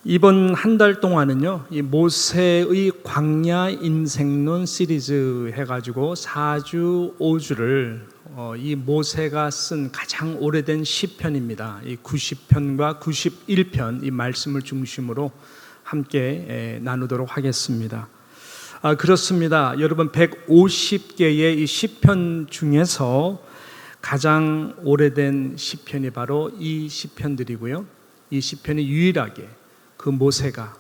이번 한 달 동안은요, 이 모세의 광야 인생론 시리즈 해가지고 4주 5주를 이 모세가 쓴 가장 오래된 시편입니다. 이 90편과 91편 이 말씀을 중심으로 함께 나누도록 하겠습니다. 그렇습니다. 여러분, 150개의 이 시편 중에서 가장 오래된 시편이 바로 이 시편들이고요. 이 시편이 유일하게 그 모세가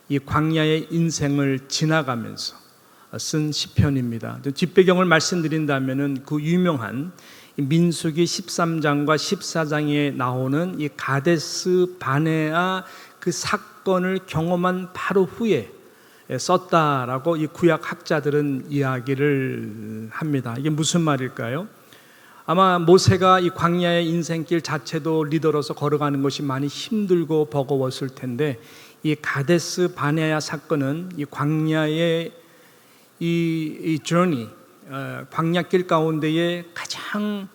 이 광야의 인생을 지나가면서 쓴 시편입니다. 뒷배경을 말씀드린다면은 그 유명한 민수기 13장과 14장에 나오는 이 가데스 바네아 그 사건을 경험한 바로 후에 썼다라고 이 구약 학자들은 이야기를 합니다. 이게 무슨 말일까요? 아마 모세가 이 광야의 인생길 자체도 리더로서 걸어가는 것이 많이 힘들고 버거웠을 텐데, 이 가데스 바네아 사건은 이 광야의 이 journey, 광야길 가운데에 가장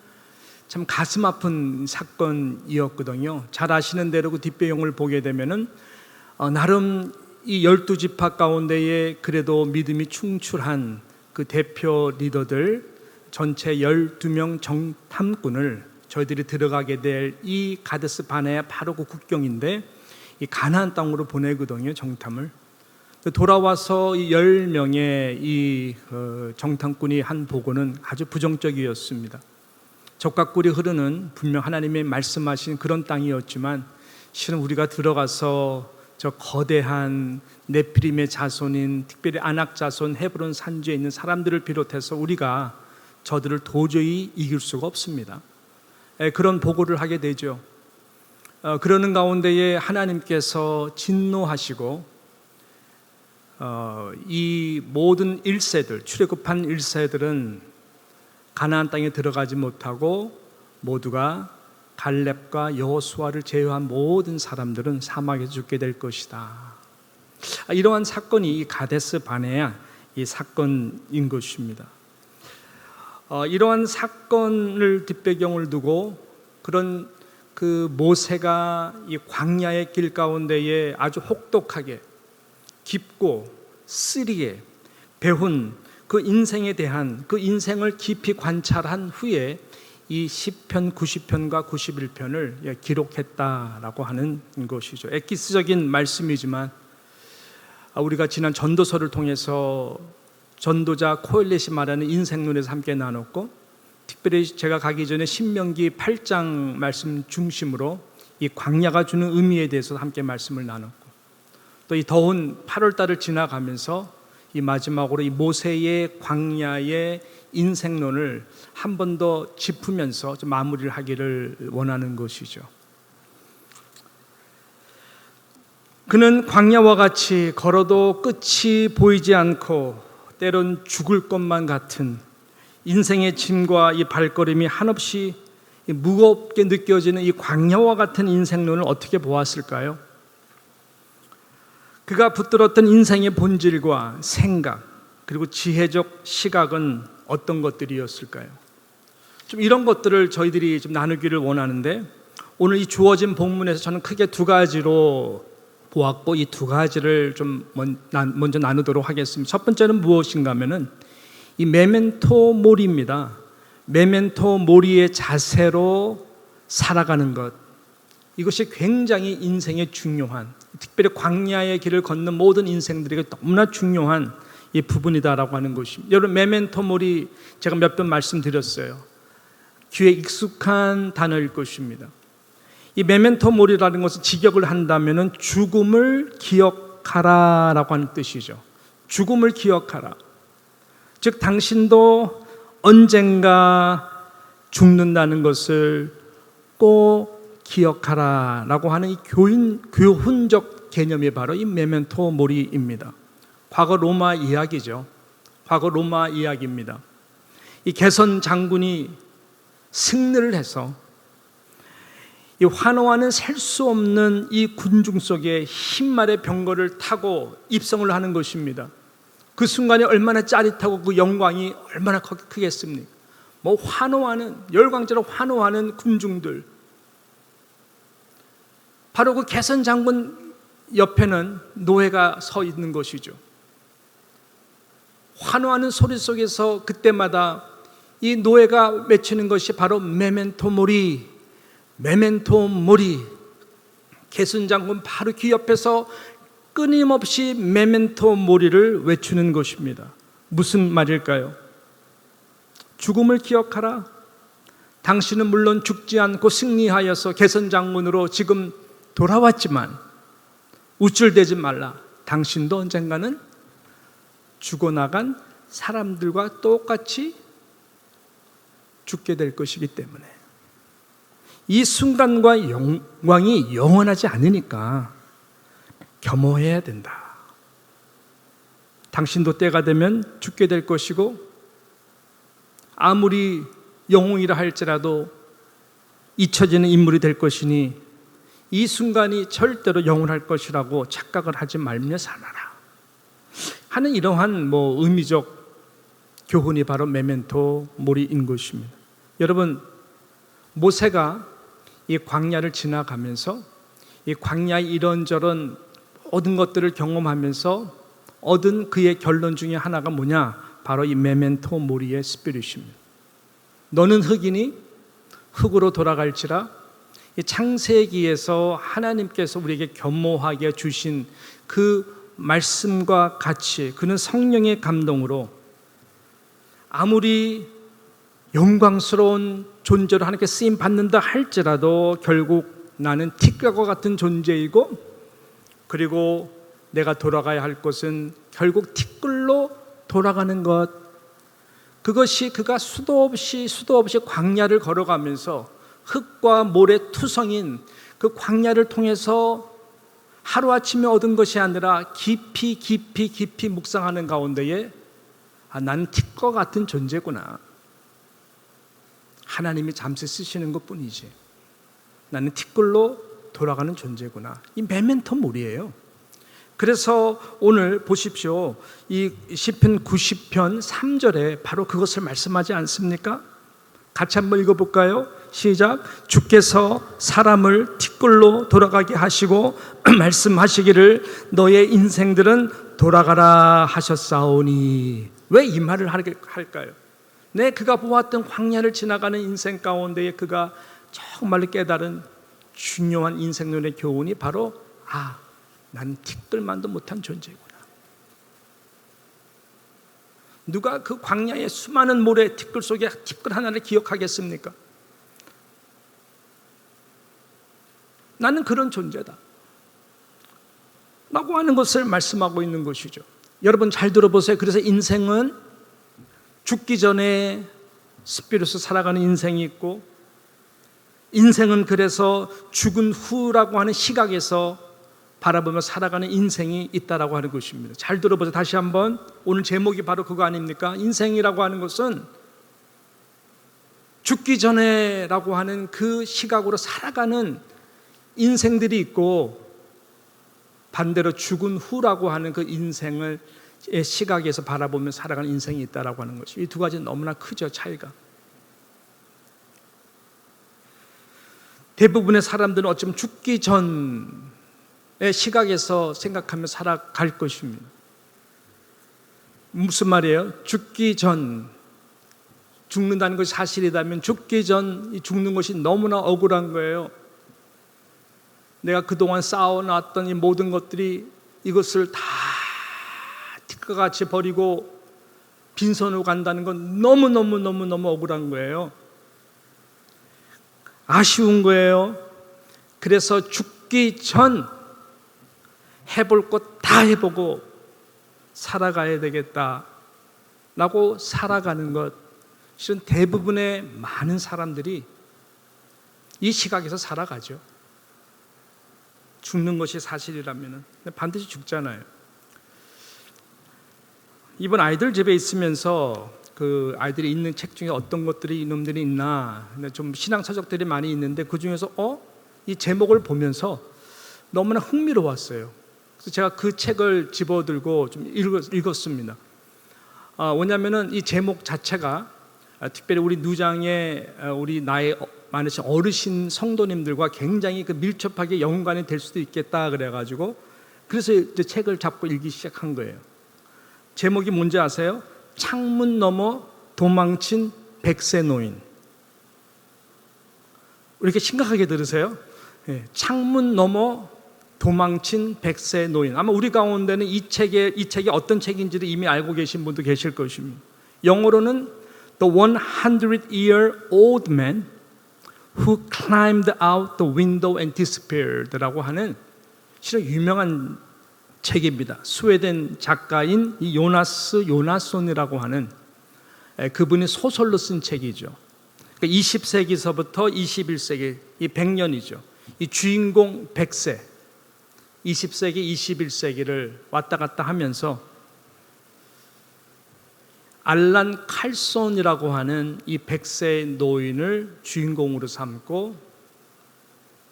참 가슴 아픈 사건이었거든요. 잘 아시는 대로 그 뒷배경을 보게 되면은 나름 이 12지파 가운데에 그래도 믿음이 충출한 그 대표 리더들 전체 12명 정탐꾼을 저희들이 들어가게 될 이 가데스 바네아 바로 그 국경인데, 이 가나안 땅으로 보내거든요, 정탐을. 돌아와서 이 10명의 이 정탐꾼이 한 보고는 아주 부정적이었습니다. 젖과 꿀이 흐르는 분명 하나님의 말씀하신 그런 땅이었지만, 실은 우리가 들어가서 저 거대한 네피림의 자손인 특별히 아낙 자손 헤브론 산지에 있는 사람들을 비롯해서 우리가 저들을 도저히 이길 수가 없습니다. 그런 보고를 하게 되죠. 그러는 가운데에 하나님께서 진노하시고 이 모든 1세들, 출애굽한 1세들은 가나안 땅에 들어가지 못하고 모두가 갈렙과 여호수아를 제외한 모든 사람들은 사막에서 죽게 될 것이다. 이러한 사건이 이 가데스 바네아 이 사건인 것입니다. 이러한 사건을 뒷배경을 두고 그런 그 모세가 이 광야의 길 가운데에 아주 혹독하게 깊고 쓰리게 배운 그 인생에 대한 그 인생을 깊이 관찰한 후에 이 10편, 90편과 91편을 기록했다라고 하는 것이죠. 엑기스적인 말씀이지만 우리가 지난 전도서를 통해서 전도자 코엘렛이 말하는 인생론에서 함께 나눴고, 특별히 제가 가기 전에 신명기 8장 말씀 중심으로 이 광야가 주는 의미에 대해서 함께 말씀을 나눴고, 또 이 더운 8월 달을 지나가면서 이 마지막으로 이 모세의 광야의 인생론을 한 번 더 짚으면서 좀 마무리를 하기를 원하는 것이죠. 그는 광야와 같이 걸어도 끝이 보이지 않고 때론 죽을 것만 같은 인생의 짐과 이 발걸음이 한없이 무겁게 느껴지는 이 광야와 같은 인생론을 어떻게 보았을까요? 그가 붙들었던 인생의 본질과 생각, 그리고 지혜적 시각은 어떤 것들이었을까요? 좀 이런 것들을 저희들이 좀 나누기를 원하는데, 오늘 이 주어진 본문에서 저는 크게 두 가지로 보았고, 이 두 가지를 좀 먼저 나누도록 하겠습니다. 첫 번째는 무엇인가 하면은 이 메멘토 모리입니다. 메멘토 모리의 자세로 살아가는 것, 이것이 굉장히 인생에 중요한, 특별히 광야의 길을 걷는 모든 인생들에게 너무나 중요한 이 부분이다라고 하는 것입니다. 여러분, 메멘토 모리 제가 몇 번 말씀드렸어요. 귀에 익숙한 단어일 것입니다. 이 메멘토 모리라는 것은 직역을 한다면 죽음을 기억하라라고 하는 뜻이죠. 죽음을 기억하라. 즉 당신도 언젠가 죽는다는 것을 꼭 기억하라라고 하는 이 교훈적 개념이 바로 이 메멘토 모리입니다. 과거 로마 이야기죠. 과거 로마 이야기입니다. 이 개선 장군이 승리를 해서 이 환호와는 셀 수 없는 이 군중 속에 흰말의 병거를 타고 입성을 하는 것입니다. 그 순간이 얼마나 짜릿하고 그 영광이 얼마나 크겠습니까? 뭐 환호하는, 열광적으로 환호하는 군중들, 바로 그 개선 장군 옆에는 노예가 서 있는 것이죠. 환호하는 소리 속에서 그때마다 이 노예가 외치는 것이 바로 메멘토 모리, 메멘토 모리. 게슨 장군 바로 귀 옆에서 끊임없이 메멘토 모리를 외치는 것입니다. 무슨 말일까요? 죽음을 기억하라. 당신은 물론 죽지 않고 승리하여서 게선 장군으로 지금 돌아왔지만 우쭐대지 말라. 당신도 언젠가는 죽어나간 사람들과 똑같이 죽게 될 것이기 때문에 이 순간과 영광이 영원하지 않으니까 겸허해야 된다. 당신도 때가 되면 죽게 될 것이고 아무리 영웅이라 할지라도 잊혀지는 인물이 될 것이니 이 순간이 절대로 영원할 것이라고 착각을 하지 말며 살아라 하는 이러한 의미적 교훈이 바로 메멘토 모리인 것입니다. 여러분, 모세가 이 광야를 지나가면서 이 광야의 이런저런 모든 것들을 경험하면서 얻은 그의 결론 중에 하나가 뭐냐? 바로 이 메멘토 모리의 스피릿입니다. 너는 흙이니 흙으로 돌아갈지라. 이 창세기에서 하나님께서 우리에게 겸허하게 주신 그 말씀과 같이 그는 성령의 감동으로 아무리 영광스러운 존재로 하나님께 쓰임 받는다 할지라도 결국 나는 티끌과 같은 존재이고 그리고 내가 돌아가야 할 곳은 결국 티끌로 돌아가는 것. 그것이 그가 수도 없이 광야를 걸어가면서 흙과 모래 투성인 그 광야를 통해서 하루아침에 얻은 것이 아니라 깊이 묵상하는 가운데에 나는 티끌 같은 존재구나. 하나님이 잠시 쓰시는 것뿐이지 나는 티끌로 돌아가는 존재구나. 이 메멘토 모리예요. 그래서 오늘 보십시오. 이 시편 90편 3절에 바로 그것을 말씀하지 않습니까? 같이 한번 읽어볼까요? 시작. 주께서 사람을 티끌로 돌아가게 하시고 말씀하시기를 너의 인생들은 돌아가라 하셨사오니. 왜 이 말을 할까요? 그가 보았던 광야를 지나가는 인생 가운데에 그가 정말로 깨달은 중요한 인생론의 교훈이 바로 난 티끌만도 못한 존재구나. 누가 그 광야의 수많은 모래 티끌 속에 티끌 하나를 기억하겠습니까? 나는 그런 존재다 라고 하는 것을 말씀하고 있는 것이죠. 여러분 잘 들어보세요. 그래서 인생은 죽기 전에 스피릿으로 살아가는 인생이 있고 인생은 그래서 죽은 후라고 하는 시각에서 바라보며 살아가는 인생이 있다라고 하는 것입니다. 잘 들어보세요. 다시 한번. 오늘 제목이 바로 그거 아닙니까? 인생이라고 하는 것은 죽기 전에라고 하는 그 시각으로 살아가는 인생들이 있고 반대로 죽은 후라고 하는 그 인생을 시각에서 바라보며 살아가는 인생이 있다라고 하는 것이 이 두 가지는 너무나 크죠. 차이가. 대부분의 사람들은 어쩌면 죽기 전의 시각에서 생각하며 살아갈 것입니다. 무슨 말이에요? 죽기 전, 죽는다는 것이 사실이라면 죽기 전 죽는 것이 너무나 억울한 거예요. 내가 그동안 쌓아놨던 이 모든 것들이 이것을 다 티끌같이 버리고 빈손으로 간다는 건 너무너무 억울한 거예요. 아쉬운 거예요. 그래서 죽기 전 해볼 것 다 해보고 살아가야 되겠다라고 살아가는 것. 실은 대부분의 많은 사람들이 이 시각에서 살아가죠. 죽는 것이 사실이라면 반드시 죽잖아요. 이번 아이들 집에 있으면서 그 아이들이 읽는 책 중에 어떤 것들이 이놈들이 있나 좀 신앙서적들이 많이 있는데 그 중에서 이 제목을 보면서 너무나 흥미로웠어요. 그래서 제가 그 책을 집어들고 좀 읽었습니다. 왜냐하면은 이 제목 자체가 특별히 우리 누장의 우리 나이 많으신 어르신 성도님들과 굉장히 그 밀접하게 연관이 될 수도 있겠다 그래가지고 그래서 이제 책을 잡고 읽기 시작한 거예요. 제목이 뭔지 아세요? 창문 너머 도망친 백세 노인. 이렇게 심각하게 들으세요? 예, 창문 너머 도망친 백세 노인. 아마 우리 가운데는 이 책이 어떤 책인지를 이미 알고 계신 분도 계실 것입니다. 영어로는 The 100-year old man who climbed out the window and despaired라고 하는 실은 유명한 책입니다. 스웨덴 작가인 이 요나스 요나손이라고 하는 그분이 소설로 쓴 책이죠. 20세기서부터 21세기 이 100년이죠. 이 주인공 100세 20세기 21세기를 왔다 갔다 하면서 알란 칼손이라고 하는 이 100세 노인을 주인공으로 삼고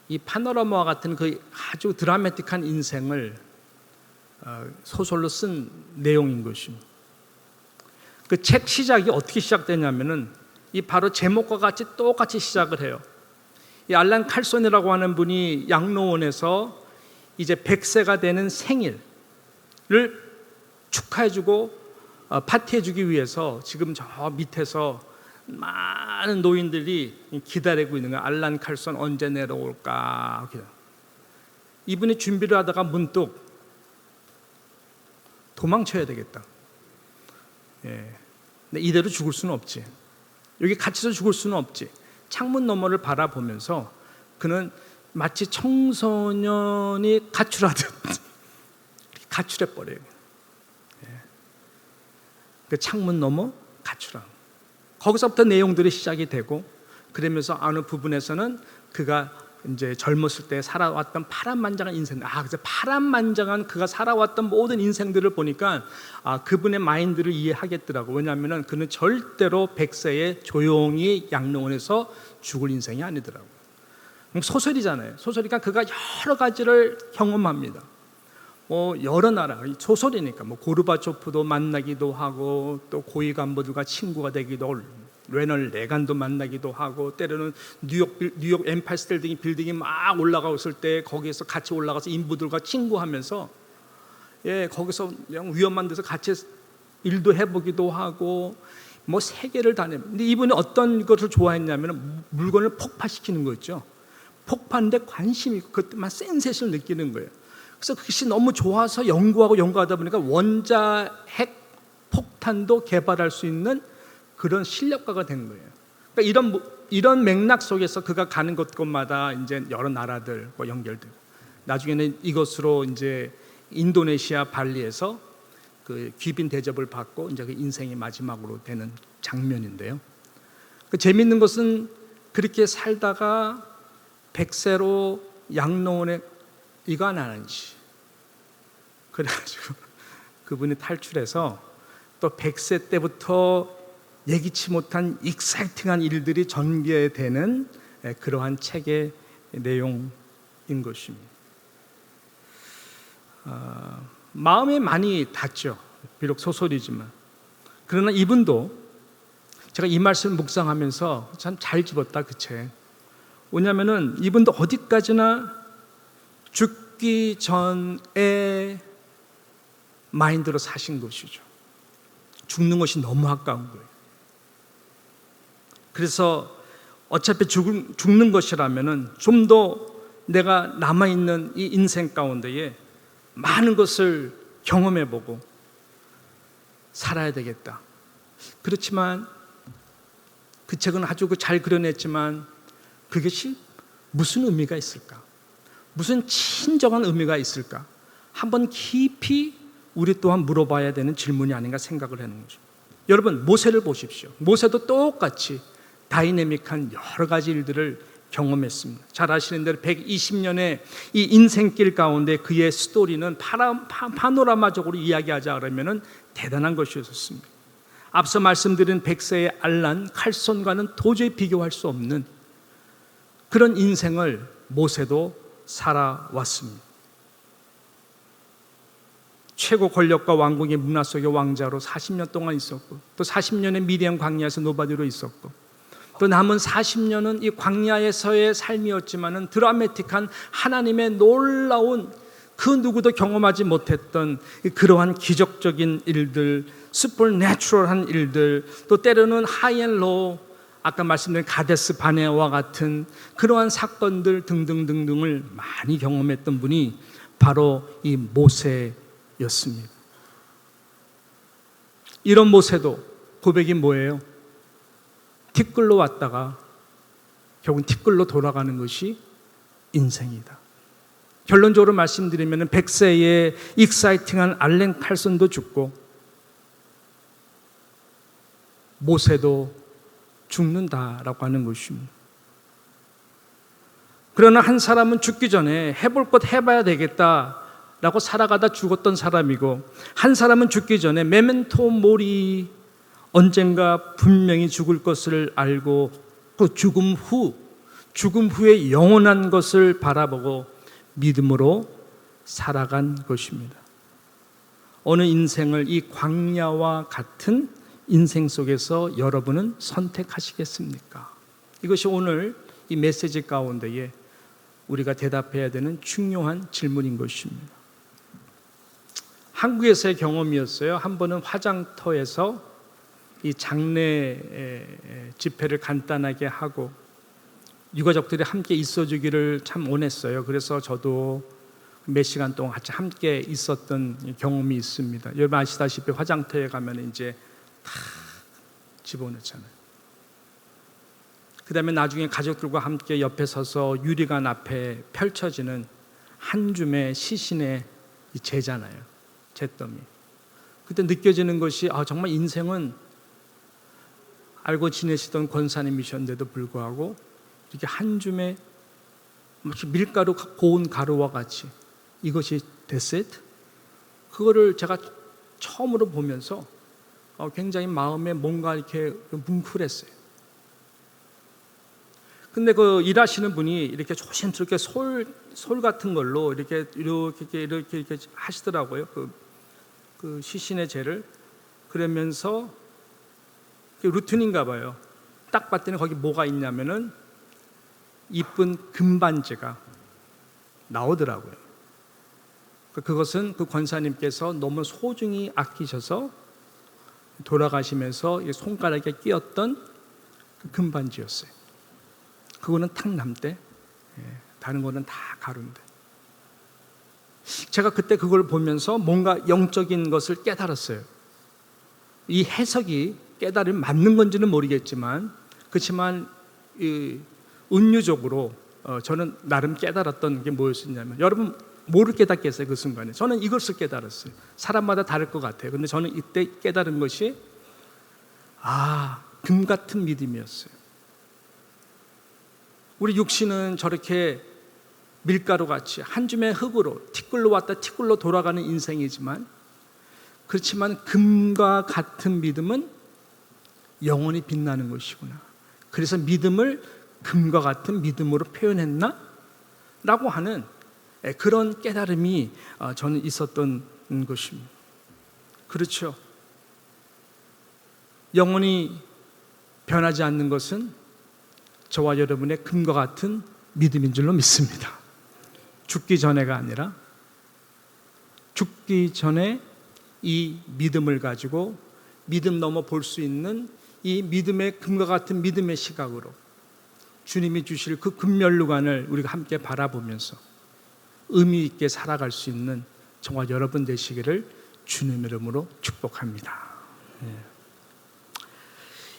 이 파노라마와 같은 그 아주 드라마틱한 인생을 소설로 쓴 내용인 것입니다. 그 책 시작이 어떻게 시작되냐면은 이 바로 제목과 같이 똑같이 시작을 해요. 이 알란 칼손이라고 하는 분이 양로원에서 이제 100세가 되는 생일을 축하해주고 파티해주기 위해서 지금 저 밑에서 많은 노인들이 기다리고 있는 거예요. 알란 칼손 언제 내려올까. 이분이 준비를 하다가 문득 도망쳐야 되겠다. 예. 근데 이대로 죽을 수는 없지. 여기 갇혀서 죽을 수는 없지. 창문 너머를 바라보면서 그는 마치 청소년이 가출하듯 가출해버려요. 예. 그 창문 너머 가출함. 거기서부터 내용들이 시작이 되고, 그러면서 어느 부분에서는 그가 이제 젊었을 때 살아왔던 파란만장한 인생, 그래서 파란만장한 그가 살아왔던 모든 인생들을 보니까 그분의 마인드를 이해하겠더라고. 왜냐하면 그는 절대로 100세에 조용히 양로원에서 죽을 인생이 아니더라고. 소설이잖아요. 소설이니까 그가 여러 가지를 경험합니다. 여러 나라, 소설이니까 고르바초프도 만나기도 하고, 또 고위 간부들과 친구가 되기도 하고, 레널 레간도 만나기도 하고, 때로는 뉴욕 엠파이어 스테이트 빌딩이 막 올라가고 있을 때 거기에서 같이 올라가서 인부들과 친구하면서 거기서 그냥 위험한 데서 같이 일도 해보기도 하고, 세계를 다니고. 근데 이분이 어떤 것을 좋아했냐면 물건을 폭파시키는 거 있죠. 폭파인데 관심이 있고 그때만 센세이션을 느끼는 거예요. 그래서 그것이 너무 좋아서 연구하다 보니까 원자핵 폭탄도 개발할 수 있는 그런 실력가가 된 거예요. 그러니까 이런 맥락 속에서 그가 가는 곳마다 이제 여러 나라들과 연결되고, 나중에는 이것으로 이제 인도네시아 발리에서 그 귀빈 대접을 받고 이제 그 인생의 마지막으로 되는 장면인데요. 그 재밌는 것은 그렇게 살다가 100세로 양로원에 이거 안 하는지. 그래가지고 그분이 탈출해서 또 100세 때부터 예기치 못한 익사이팅한 일들이 전개되는 그러한 책의 내용인 것입니다. 마음에 많이 닿죠. 비록 소설이지만. 그러나 이분도 제가 이 말씀을 묵상하면서 참 잘 집었다, 그 책. 왜냐하면 이분도 어디까지나 죽기 전에 마인드로 사신 것이죠. 죽는 것이 너무 아까운 거예요. 그래서 어차피 죽는 것이라면 좀 더 내가 남아있는 이 인생 가운데에 많은 것을 경험해보고 살아야 되겠다. 그렇지만 그 책은 아주 잘 그려냈지만 그것이 무슨 의미가 있을까? 무슨 진정한 의미가 있을까? 한번 깊이 우리 또한 물어봐야 되는 질문이 아닌가 생각을 하는 거죠. 여러분, 모세를 보십시오. 모세도 똑같이 다이내믹한 여러 가지 일들을 경험했습니다. 잘 아시는 대로 120년의 이 인생길 가운데 그의 스토리는 파노라마적으로 이야기하자 그러면 대단한 것이었습니다. 앞서 말씀드린 100세의 알란 칼손과는 도저히 비교할 수 없는 그런 인생을 모세도 살아왔습니다. 최고 권력과 왕국의 문화 속의 왕자로 40년 동안 있었고, 또 40년의 미디안 광야에서 노바디로 있었고, 또 남은 40년은 이 광야에서의 삶이었지만은 드라마틱한 하나님의 놀라운 그 누구도 경험하지 못했던 그러한 기적적인 일들, 슈퍼내추럴한 일들, 또 때로는 하이앤로우, 아까 말씀드린 가데스 바네아와 같은 그러한 사건들 등등등등을 많이 경험했던 분이 바로 이 모세였습니다. 이런 모세도 고백이 뭐예요? 티끌로 왔다가 결국은 티끌로 돌아가는 것이 인생이다. 결론적으로 말씀드리면 100세의 익사이팅한 알렌 칼슨도 죽고 모세도 죽는다라고 하는 것입니다. 그러나 한 사람은 죽기 전에 해볼 것 해봐야 되겠다라고 살아가다 죽었던 사람이고, 한 사람은 죽기 전에 메멘토 모리, 언젠가 분명히 죽을 것을 알고 그 죽음 후에 영원한 것을 바라보고 믿음으로 살아간 것입니다. 어느 인생을 이 광야와 같은 인생 속에서 여러분은 선택하시겠습니까? 이것이 오늘 이 메시지 가운데에 우리가 대답해야 되는 중요한 질문인 것입니다. 한국에서의 경험이었어요. 한 번은 화장터에서 이 장례 집회를 간단하게 하고 유가족들이 함께 있어주기를 참 원했어요. 그래서 저도 몇 시간 동안 같이 함께 있었던 경험이 있습니다. 여러분 아시다시피 화장터에 가면 이제 다 집어넣잖아요. 그 다음에 나중에 가족들과 함께 옆에 서서 유리관 앞에 펼쳐지는 한 줌의 시신의 재잖아요. 잿더미. 그때 느껴지는 것이 정말 인생은 알고 지내시던 권사님이셨는데도 불구하고 이렇게 한 줌의 밀가루 고운 가루와 같이 이것이 됐을 때 그거를 제가 처음으로 보면서 굉장히 마음에 뭔가 이렇게 뭉클했어요. 근데 그 일하시는 분이 이렇게 조심스럽게 솔 같은 걸로 이렇게 하시더라고요. 그 시신의 재를. 그러면서 루틴인가 봐요. 딱 봤더니 거기 뭐가 있냐면은 이쁜 금반지가 나오더라고요. 그것은 그 권사님께서 너무 소중히 아끼셔서 돌아가시면서 손가락에 끼었던 그 금반지였어요. 그거는 탁 남대, 다른 거는 다 가루인데. 제가 그때 그걸 보면서 뭔가 영적인 것을 깨달았어요. 이 해석이 깨달음이 맞는 건지는 모르겠지만, 그렇지만 은유적으로 저는 나름 깨달았던 게 뭐였냐면, 여러분 뭐를 깨닫겠어요? 그 순간에 저는 이것을 깨달았어요. 사람마다 다를 것 같아요. 근데 저는 이때 깨달은 것이 금 같은 믿음이었어요. 우리 육신은 저렇게 밀가루같이 한 줌의 흙으로 티끌로 왔다 티끌로 돌아가는 인생이지만, 그렇지만 금과 같은 믿음은 영원히 빛나는 것이구나. 그래서 믿음을 금과 같은 믿음으로 표현했나? 라고 하는 그런 깨달음이 저는 있었던 것입니다. 그렇죠. 영원히 변하지 않는 것은 저와 여러분의 금과 같은 믿음인 줄로 믿습니다. 죽기 전에가 아니라 죽기 전에 이 믿음을 가지고 믿음 넘어 볼 수 있는 이 믿음의 금과 같은 믿음의 시각으로 주님이 주실 그 금면류관을 우리가 함께 바라보면서 의미 있게 살아갈 수 있는 저와 여러분 되시기를 주님의 이름으로 축복합니다.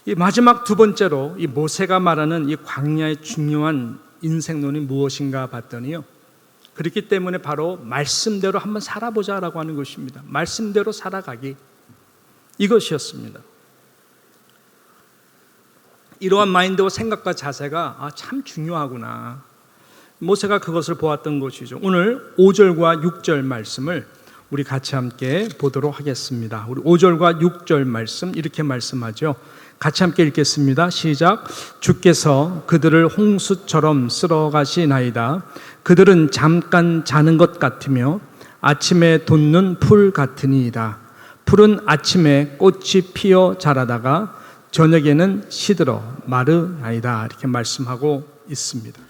이 마지막 두 번째로 이 모세가 말하는 이 광야의 중요한 인생론이 무엇인가 봤더니요, 그렇기 때문에 바로 말씀대로 한번 살아보자라고 하는 것입니다. 말씀대로 살아가기, 이것이었습니다. 이러한 마인드와 생각과 자세가 참 중요하구나. 모세가 그것을 보았던 것이죠. 오늘 5절과 6절 말씀을 우리 같이 함께 보도록 하겠습니다. 우리 5절과 6절 말씀 이렇게 말씀하죠. 같이 함께 읽겠습니다. 시작. 주께서 그들을 홍수처럼 쓸어가시나이다. 그들은 잠깐 자는 것 같으며 아침에 돋는 풀 같으니이다. 풀은 아침에 꽃이 피어 자라다가 저녁에는 시들어 마르나이다. 이렇게 말씀하고 있습니다.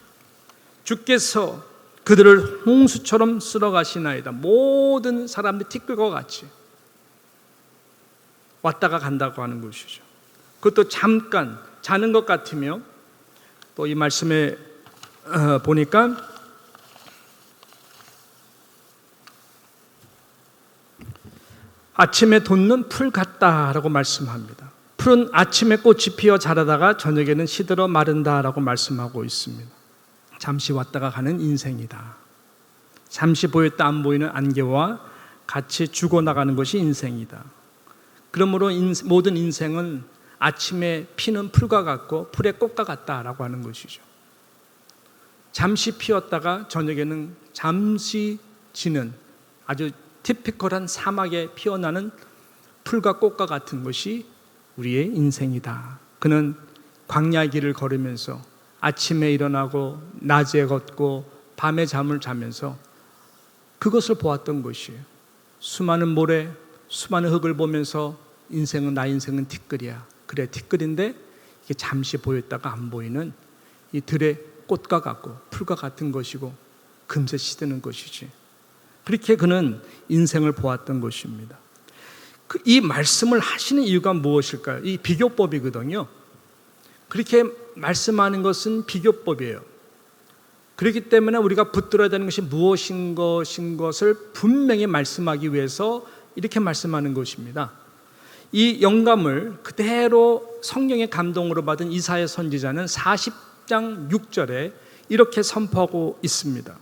주께서 그들을 홍수처럼 쓸어가시나이다. 모든 사람들이 티끌과 같이 왔다가 간다고 하는 것이죠. 그것도 잠깐 자는 것 같으며, 또 이 말씀에 보니까 아침에 돋는 풀 같다라고 말씀합니다. 풀은 아침에 꽃이 피어 자라다가 저녁에는 시들어 마른다라고 말씀하고 있습니다. 잠시 왔다가 가는 인생이다. 잠시 보였다 안 보이는 안개와 같이 죽어나가는 것이 인생이다. 그러므로 모든 인생은 아침에 피는 풀과 같고 풀의 꽃과 같다라고 하는 것이죠. 잠시 피었다가 저녁에는 잠시 지는 아주 티피컬한 사막에 피어나는 풀과 꽃과 같은 것이 우리의 인생이다. 그는 광야의 길을 걸으면서 아침에 일어나고 낮에 걷고 밤에 잠을 자면서 그것을 보았던 것이에요. 수많은 모래, 수많은 흙을 보면서 나 인생은 티끌이야. 그래, 티끌인데 이게 잠시 보였다가 안 보이는 이 들의 꽃과 같고 풀과 같은 것이고 금세 시드는 것이지. 그렇게 그는 인생을 보았던 것입니다. 이 말씀을 하시는 이유가 무엇일까요? 이 비교법이거든요. 그렇게 말씀하는 것은 비교법이에요. 그렇기 때문에 우리가 붙들어야 되는 것이 무엇인 것을 분명히 말씀하기 위해서 이렇게 말씀하는 것입니다. 이 영감을 그대로 성령의 감동으로 받은 이사야 선지자는 40장 6절에 이렇게 선포하고 있습니다.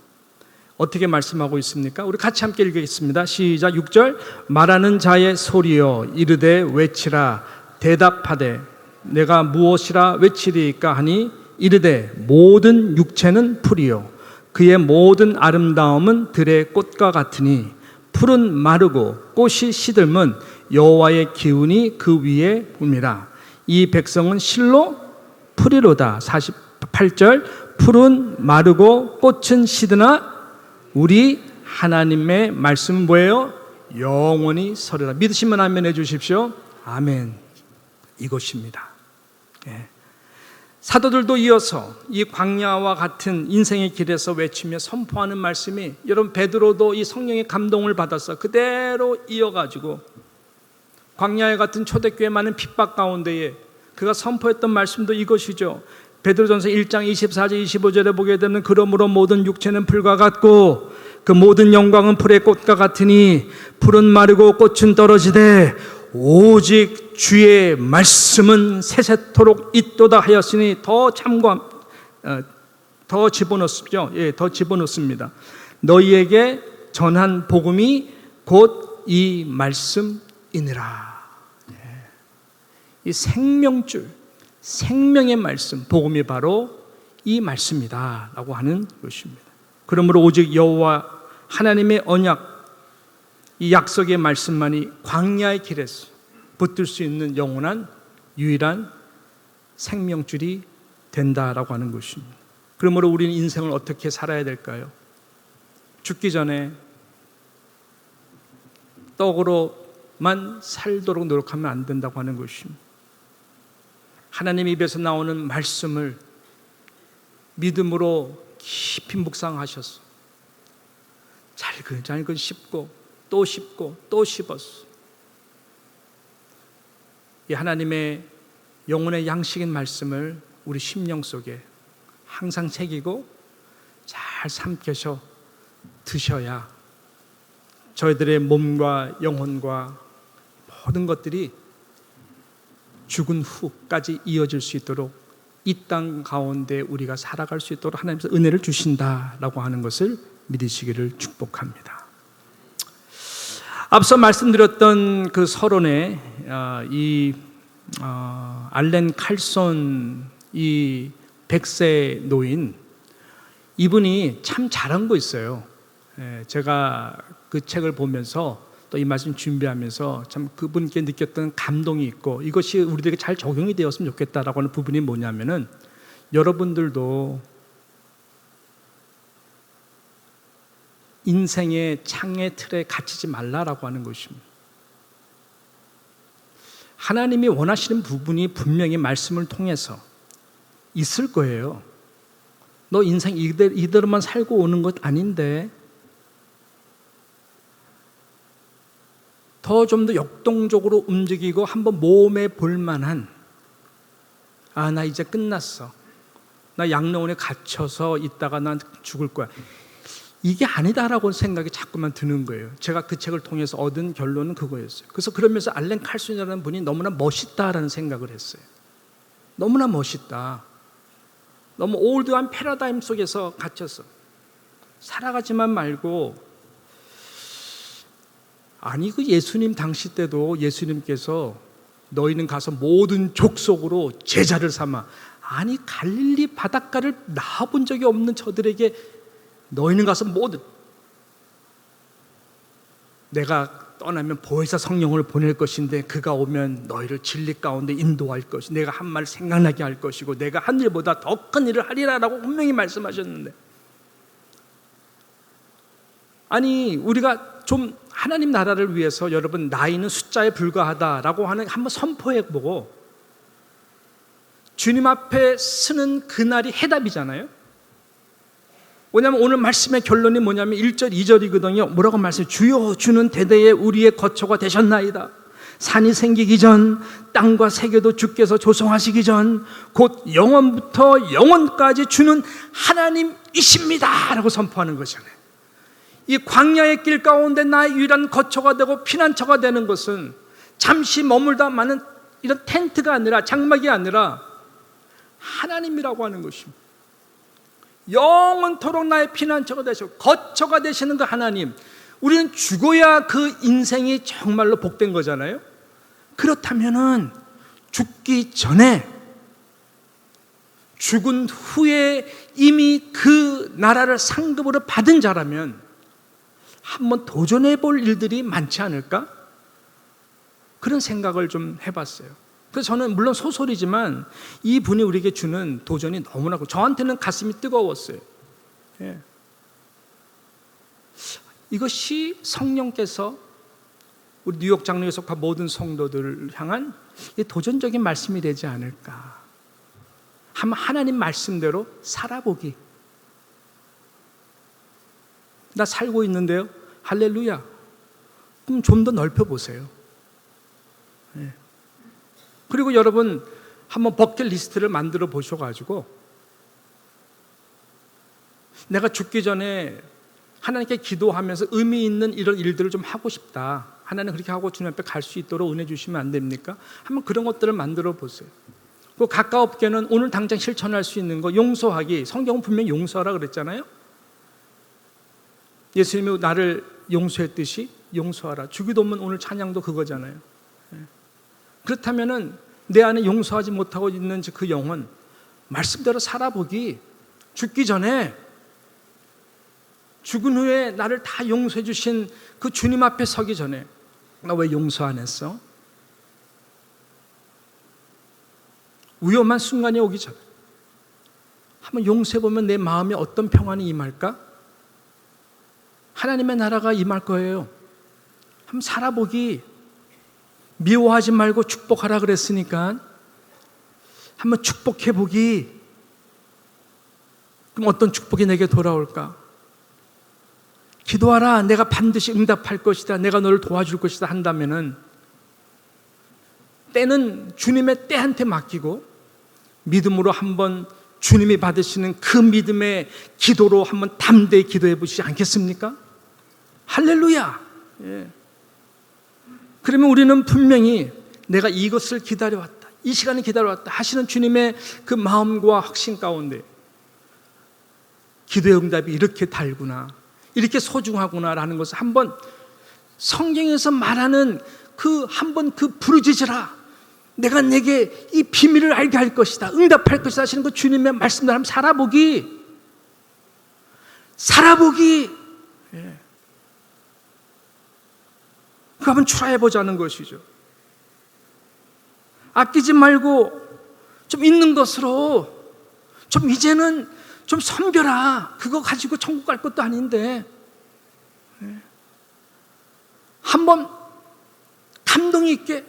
어떻게 말씀하고 있습니까? 우리 같이 함께 읽겠습니다. 시작. 6절. 말하는 자의 소리여 이르되 외치라. 대답하되 내가 무엇이라 외치리이까 하니 이르되 모든 육체는 풀이요 그의 모든 아름다움은 들의 꽃과 같으니 풀은 마르고 꽃이 시들면 여호와의 기운이 그 위에 옵니다. 이 백성은 실로 풀이로다. 48절. 풀은 마르고 꽃은 시드나 우리 하나님의 말씀은 뭐예요? 영원히 서리라. 믿으시면 아멘 해주십시오. 아멘. 이것입니다. 예. 사도들도 이어서 이 광야와 같은 인생의 길에서 외치며 선포하는 말씀이, 여러분 베드로도 이 성령의 감동을 받아서 그대로 이어가지고 광야에 같은 초대교회 많은 핍박 가운데에 그가 선포했던 말씀도 이것이죠. 베드로전서 1장 24절 25절에 보게 되면 그러므로 모든 육체는 풀과 같고 그 모든 영광은 풀의 꽃과 같으니 풀은 마르고 꽃은 떨어지되 오직 주의 말씀은 세세토록 있도다 하였으니 더 집어넣습니다. 예, 더 집어넣습니다. 너희에게 전한 복음이 곧 이 말씀이니라. 예. 이 생명줄, 생명의 말씀, 복음이 바로 이 말씀이다라고 하는 것입니다. 그러므로 오직 여호와 하나님의 언약, 이 약속의 말씀만이 광야의 길에서 붙들 수 있는 영원한 유일한 생명줄이 된다라고 하는 것입니다. 그러므로 우리는 인생을 어떻게 살아야 될까요? 죽기 전에 떡으로만 살도록 노력하면 안 된다고 하는 것입니다. 하나님 입에서 나오는 말씀을 믿음으로 깊이 묵상하셔서 잘근 씹고 또 씹고 또 씹었어. 이 하나님의 영혼의 양식인 말씀을 우리 심령 속에 항상 새기고 잘 삼켜서 드셔야 저희들의 몸과 영혼과 모든 것들이 죽은 후까지 이어질 수 있도록 이 땅 가운데 우리가 살아갈 수 있도록 하나님께서 은혜를 주신다라고 하는 것을 믿으시기를 축복합니다. 앞서 말씀드렸던 그 서론에 알렌 칼손 이 100세 노인, 이분이 참 잘한 거 있어요. 제가 그 책을 보면서 또 이 말씀 준비하면서 참 그분께 느꼈던 감동이 있고 이것이 우리들에게 잘 적용이 되었으면 좋겠다라고 하는 부분이 뭐냐면은, 여러분들도 인생의 창의 틀에 갇히지 말라라고 하는 것입니다. 하나님이 원하시는 부분이 분명히 말씀을 통해서 있을 거예요. 너 인생 이대로만 살고 오는 것 아닌데 더 좀 더 역동적으로 움직이고 한번 모험해 볼 만한, 나 이제 끝났어, 나 양로원에 갇혀서 있다가 난 죽을 거야, 이게 아니다라고 생각이 자꾸만 드는 거예요. 제가 그 책을 통해서 얻은 결론은 그거였어요. 그래서 그러면서 알렌 칼슨이라는 분이 너무나 멋있다라는 생각을 했어요. 너무나 멋있다. 너무 올드한 패러다임 속에서 갇혀서 살아가지만 말고, 아니 그 예수님 당시 때도 예수님께서 너희는 가서 모든 족속으로 제자를 삼아, 아니 갈릴리 바닷가를 나와본 적이 없는 저들에게 너희는 가서 모든, 내가 떠나면 보혜사 성령을 보낼 것인데 그가 오면 너희를 진리 가운데 인도할 것이, 내가 한 말 생각나게 할 것이고 내가 한 일보다 더 큰 일을 하리라라고 분명히 말씀하셨는데, 아니 우리가 좀 하나님 나라를 위해서 여러분 나이는 숫자에 불과하다라고 하는 한번 선포해보고 주님 앞에 서는 그날이 해답이잖아요. 왜냐하면 오늘 말씀의 결론이 뭐냐면 1절 2절이거든요 뭐라고 말씀해요? 주여 주는 대대에 우리의 거처가 되셨나이다. 산이 생기기 전, 땅과 세계도 주께서 조성하시기 전, 곧 영원부터 영원까지 주는 하나님이십니다 라고 선포하는 것이잖아요. 이 광야의 길 가운데 나의 유일한 거처가 되고 피난처가 되는 것은 잠시 머물다 마는 이런 텐트가 아니라, 장막이 아니라 하나님이라고 하는 것입니다. 영원토록 나의 피난처가 되시고 거처가 되시는 그 하나님, 우리는 죽어야 그 인생이 정말로 복된 거잖아요. 그렇다면은 죽기 전에, 죽은 후에 이미 그 나라를 상급으로 받은 자라면 한번 도전해 볼 일들이 많지 않을까? 그런 생각을 좀 해봤어요. 그래서 저는 물론 소설이지만 이 분이 우리에게 주는 도전이 너무나, 저한테는 가슴이 뜨거웠어요. 예. 이것이 성령께서 우리 뉴욕 장로에 속한 모든 성도들을 향한 도전적인 말씀이 되지 않을까. 한번 하나님 말씀대로 살아보기. 나 살고 있는데요, 할렐루야. 그럼 좀 더 넓혀보세요. 예. 그리고 여러분 한번 버킷리스트를 만들어 보셔가지고, 내가 죽기 전에 하나님께 기도하면서 의미 있는 이런 일들을 좀 하고 싶다, 하나님 그렇게 하고 주님 앞에 갈 수 있도록 은혜 주시면 안 됩니까? 한번 그런 것들을 만들어 보세요. 그 가까웠게는 오늘 당장 실천할 수 있는 거, 용서하기. 성경은 분명히 용서하라 그랬잖아요. 예수님이 나를 용서했듯이 용서하라. 주기도문 오늘 찬양도 그거잖아요. 그렇다면은 내 안에 용서하지 못하고 있는 그 영혼, 말씀대로 살아보기. 죽기 전에, 죽은 후에 나를 다 용서해 주신 그 주님 앞에 서기 전에 나 왜 용서 안 했어? 위험한 순간이 오기 전에 한번 용서해보면 내 마음에 어떤 평안이 임할까? 하나님의 나라가 임할 거예요. 한번 살아보기. 미워하지 말고 축복하라 그랬으니까 한번 축복해보기. 그럼 어떤 축복이 내게 돌아올까? 기도하라, 내가 반드시 응답할 것이다, 내가 너를 도와줄 것이다 한다면은 때는 주님의 때한테 맡기고 믿음으로 한번 주님이 받으시는 그 믿음의 기도로 한번 담대히 기도해 보시지 않겠습니까? 할렐루야. 예. 그러면 우리는 분명히 내가 이것을 기다려왔다, 이 시간을 기다려왔다 하시는 주님의 그 마음과 확신 가운데 기도의 응답이 이렇게 달구나, 이렇게 소중하구나라는 것을 한번 성경에서 말하는 그 한번 그 부르짖으라, 내가 내게 이 비밀을 알게 할 것이다, 응답할 것이다 하시는 그 주님의 말씀대로 한번 살아보기. 예. 그거 한번 트라이해보자는 것이죠. 아끼지 말고 좀 있는 것으로 좀 이제는 좀 섬겨라. 그거 가지고 천국 갈 것도 아닌데. 한번 감동 있게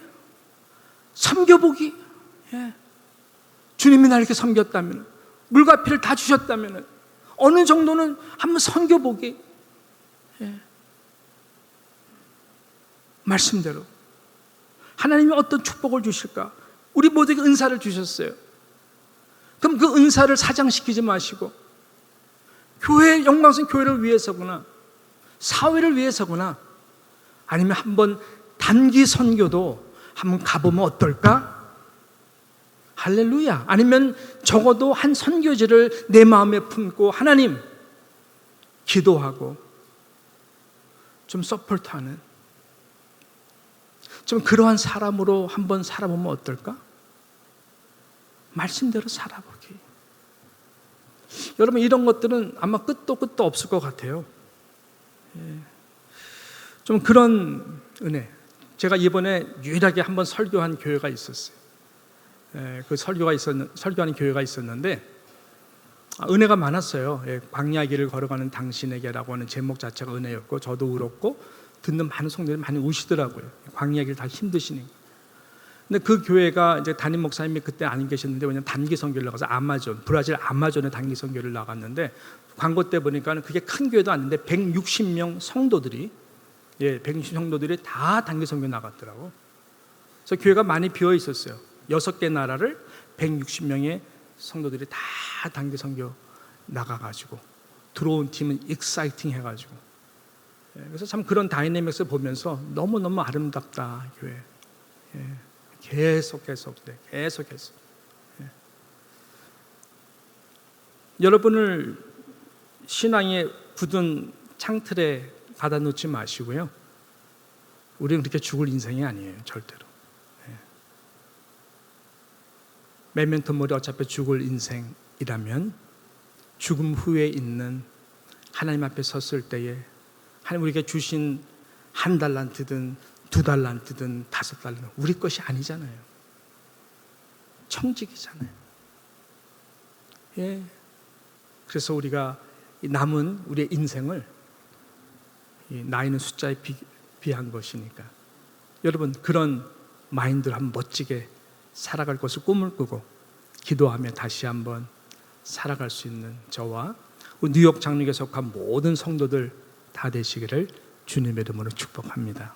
섬겨보기. 주님이 날 이렇게 섬겼다면, 물과 피를 다 주셨다면 어느 정도는 한번 섬겨보기. 예. 말씀대로 하나님이 어떤 축복을 주실까? 우리 모두에게 은사를 주셨어요. 그럼 그 은사를 사장시키지 마시고 교회, 영광성 교회를 위해서구나, 사회를 위해서구나, 아니면 한번 단기 선교도 한번 가보면 어떨까? 할렐루야. 아니면 적어도 한 선교지를 내 마음에 품고 하나님 기도하고 좀 서포트하는 좀 그러한 사람으로 한번 살아보면 어떨까? 말씀대로 살아보기. 여러분, 이런 것들은 아마 끝도 없을 것 같아요. 좀 그런 은혜. 제가 이번에 유일하게 한번 설교한 교회가 있었어요. 그 설교하는 교회가 있었는데 은혜가 많았어요. 광야 길을 걸어가는 당신에게라고 하는 제목 자체가 은혜였고, 저도 울었고 듣는 많은 성도들이 많이 우시더라고요. 광야 길 다 힘드시니까. 근데 그 교회가 이제 담임 목사님이 그때 안 계셨는데, 왜냐면 단기 선교를 나가서 브라질 아마존에 단기 선교를 나갔는데, 광고 때 보니까 그게 큰 교회도 아닌데 160명 성도들이 160 성도들이 다 단기 선교 나갔더라고. 그래서 교회가 많이 비어 있었어요. 6개 나라를 160명의 성도들이 다 단기 선교 나가가지고 들어온 팀은 익사이팅 해가지고. 그래서 참 그런 다이내믹스 보면서 너무너무 아름답다, 교회. 계속해서. 여러분을 신앙의 굳은 창틀에 가다 놓지 마시고요. 우리는 그렇게 죽을 인생이 아니에요, 절대로. 메멘토 모리, 어차피 죽을 인생이라면 죽음 후에 있는 하나님 앞에 섰을 때에 하나님 우리에게 주신 1달란트든 2달란트든 5달란트 우리 것이 아니잖아요. 청직이잖아요. 그래서 우리가 남은 우리의 인생을, 나이는 숫자에 비한 것이니까, 여러분 그런 마인드를 한번 멋지게 살아갈 것을 꿈을 꾸고 기도하며 다시 한번 살아갈 수 있는 저와 뉴욕 장로교에 속한 모든 성도들 다 되시기를 주님의 이름으로 축복합니다.